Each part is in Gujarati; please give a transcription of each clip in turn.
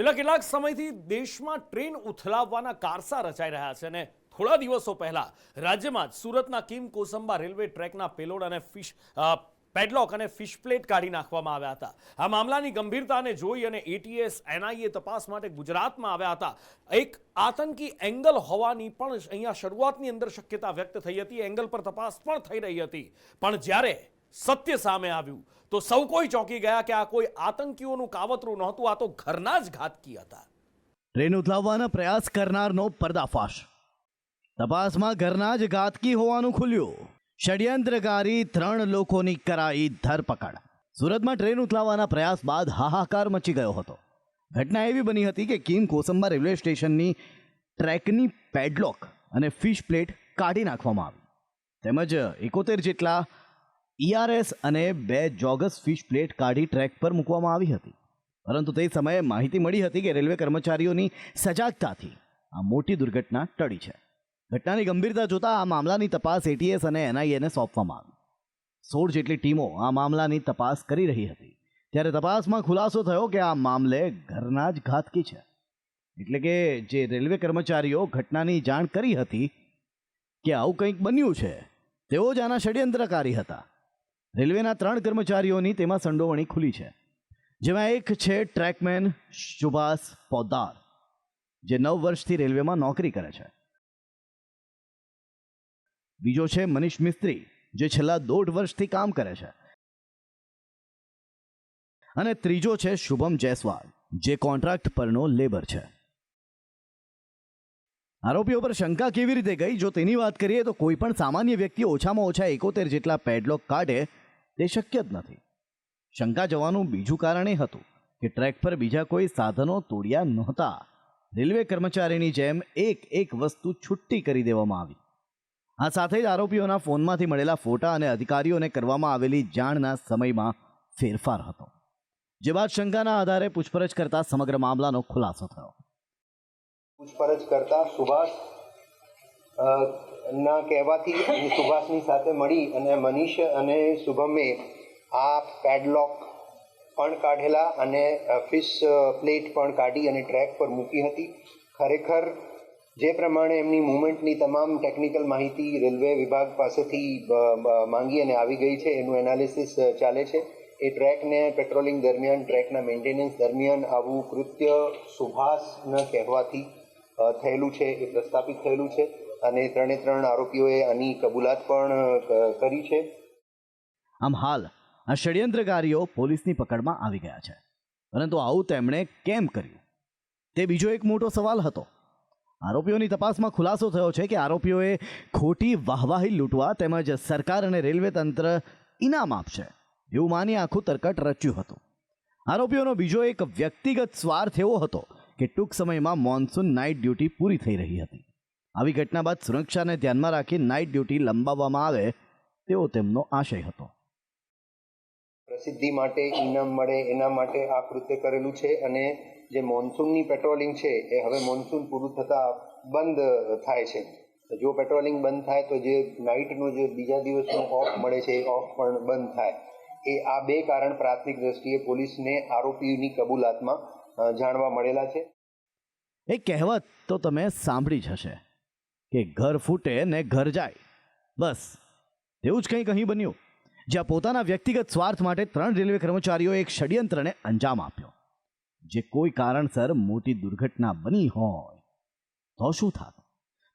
છેલ્લા કેટલાક સમયથી દેશમાં ટ્રેન ઉથલાવવાના કારસા રચાઈ રહ્યા છે અને થોડા દિવસો પહેલા રાજ્યમાં જ સુરતના કિમ કોસંબા રેલવે ટ્રેકના પેલોડ અને પેડલોક અને ફિશ પ્લેટ કાઢી નાખવામાં આવ્યા હતા. આ મામલાની ગંભીરતાને જોઈ અને એટીએસ એનઆઈએ તપાસ માટે ગુજરાતમાં આવ્યા હતા. એક આતંકી એંગલ હોવાની પણ અહીંયા શરૂઆતની અંદર શક્યતા વ્યક્ત થઈ હતી. એંગલ પર તપાસ પણ થઈ રહી હતી, પણ જ્યારે સત્ય સામે આવ્યું તો સૌ કોઈ ચોંકી ગયા કે આ કોઈ આતંકીઓનું કાવતરું નહોતું, આ તો ઘરના જ ઘાતકી હતા. ટ્રેન ઉથલાવવાના પ્રયાસ કરનારનો પર્દાફાશ. તપાસમાં ઘરના જ ઘાતકી હોવાનું ખુલ્યું. ષડયંત્રકારી 3 લોકોની કરાઈ ધરપકડ. સુરતમાં ટ્રેન ઉથલાવવાના પ્રયાસ બાદ હાહાકાર મચી ગયો હતો. ઘટના એવી બની હતી કે કિમ કોસંબા રેલવે સ્ટેશનની ટ્રેકની પેડલોક અને ફિશ પ્લેટ કાઢી નાખવામાં આવી, તેમજ 71 જેટલા ERS અને 2 જોગસ ફિશ પ્લેટ કાઢી ટ્રેક પર મૂકવામાં આવી હતી. પરંતુ તે સમયે માહિતી મળી હતી કે રેલવે કર્મચારીઓની સજાગતાથી આ મોટી દુર્ઘટના ટળી છે. ઘટનાની ગંભીરતા જોતા આ મામલાની તપાસ એટીએસ અને એનઆઈએને સોંપવામાં આવી. 16 જેટલી ટીમો આ મામલાની તપાસ કરી રહી હતી. ત્યારે તપાસમાં ખુલાસો થયો કે આ મામલે ઘરના જ ઘાતકી છે. એટલે કે જે રેલવે કર્મચારીઓ ઘટનાની જાણ કરી હતી કે આવું કંઈક બન્યું છે, તેઓ જ આના ષડયંત્રકારી હતા. રેલવેના 3 કર્મચારીઓની તેમાં સંડોવણી ખુલી છે, જેમાં એક છે ટ્રેકમેન સુભાષ પોદ્દાર, જે 9 વર્ષથી રેલવેમાં નોકરી કરે છે. બીજો છે મનીષ મિસ્ત્રી, જે છેલ્લા 1.5 વર્ષથી કામ કરે છે. અને ત્રીજો છે શુભમ જયસ્વાલ, જે કોન્ટ્રાક્ટ પરનો લેબર છે. આરોપીઓ પર શંકા કેવી રીતે ગઈ, જો તેની વાત કરીએ તો કોઈ પણ સામાન્ય વ્યક્તિ ઓછામાં ઓછા 71 જેટલા પેડલોક કાઢે તે શક્ય જ નથી. શંકા જવાનું બીજું કારણ એ હતું કે ટ્રેક પર બીજા કોઈ સાધનો તોડ્યા નહોતા. રેલવે કર્મચારીની જેમ એક વસ્તુ છૂટી કરી દેવામાં આવી. આ સાથે જ આરોપીઓના ફોનમાંથી મળેલા ફોટા અને અધિકારીઓને કરવામાં આવેલી જાણના સમયમાં ફેરફાર હતો, જે બાદ શંકાના આધારે પૂછપરછ કરતા સમગ્ર મામલાનો ખુલાસો થયો. પૂછપરછ કરતા સુભાષ ના કહેવાથી સુભાષની સાથે મળી અને મનીષ અને શુભમે આ પેડલોક પણ કાઢેલા અને ફિશ પ્લેટ પણ કાઢી અને ટ્રેક પર મૂકી હતી. ખરેખર જે પ્રમાણે એમની મૂવમેન્ટની તમામ ટેકનિકલ માહિતી રેલવે વિભાગ પાસેથી માંગી અને આવી ગઈ છે, એનું એનાલિસિસ ચાલે છે. એ ટ્રેકને પેટ્રોલિંગ દરમિયાન, ટ્રેકના મેન્ટેનન્સ દરમિયાન આવું કૃત્ય સુભાષના કહેવાથી થયેલું છે, એ પ્રસ્થાપિત થયેલું છે અને 3 આરોપીઓએ આની કબૂલાત પણ કરી છે. આમ હાલ આ ષડયંત્રકારીઓ પોલીસની પકડમાં આવી ગયા છે, પરંતુ આવું તેમણે કેમ કર્યું તે બીજો એક મોટો સવાલ હતો. આરોપીઓની તપાસમાં ખુલાસો થયો છે કે આરોપીઓએ ખોટી વાહવાહી લૂંટવા તેમજ સરકાર અને રેલવે તંત્ર ઇનામ આપશે એવું માની આખું તરકટ રચ્યું હતું. આરોપીઓનો બીજો એક વ્યક્તિગત સ્વાર્થ એવો હતો કે ટૂંક સમયમાં મોન્સૂન નાઇટ ડ્યુટી પૂરી થઈ રહી હતી. આવી ઘટના બાદ સુરક્ષાને ધ્યાનમાં રાખી નાઇટ ડ્યુટી લંબાવવામાં આવે તેવો તેમનો આશય હતો. પ્રસિદ્ધિ માટે, ઇનામ મળે એના માટે આ કૃત્ય કરેલું છે. અને જે મોન્સૂનની પેટ્રોલિંગ છે એ હવે મોન્સૂન પૂરું થતાં બંધ થાય છે. જો પેટ્રોલિંગ બંધ થાય તો જે નાઇટનો જે બીજા દિવસનો ઓફ મળે છે એ ઓફ પણ બંધ થાય. એ આ 2 કારણ પ્રાથમિક દ્રષ્ટિએ પોલીસને આરોપીઓની કબૂલાતમાં જાણવા મળેલા છે. એક કહેવત તો તમે સાંભળી જ હશે કે ઘર ફૂટે ને ઘર જાય. બસ તેવું જ કંઈક અહીં બન્યું, જ્યાં પોતાના વ્યક્તિગત સ્વાર્થ માટે 3 રેલવે કર્મચારીઓએ એક ષડયંત્રને અંજામ આપ્યો. જે કોઈ કારણસર મોટી દુર્ઘટના બની હોય તો શું થાત?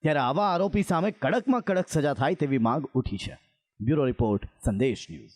ત્યારે આવા આરોપી સામે કડકમાં કડક સજા થાય તેવી માંગ ઉઠી છે. બ્યુરો રિપોર્ટ, સંદેશ ન્યૂઝ.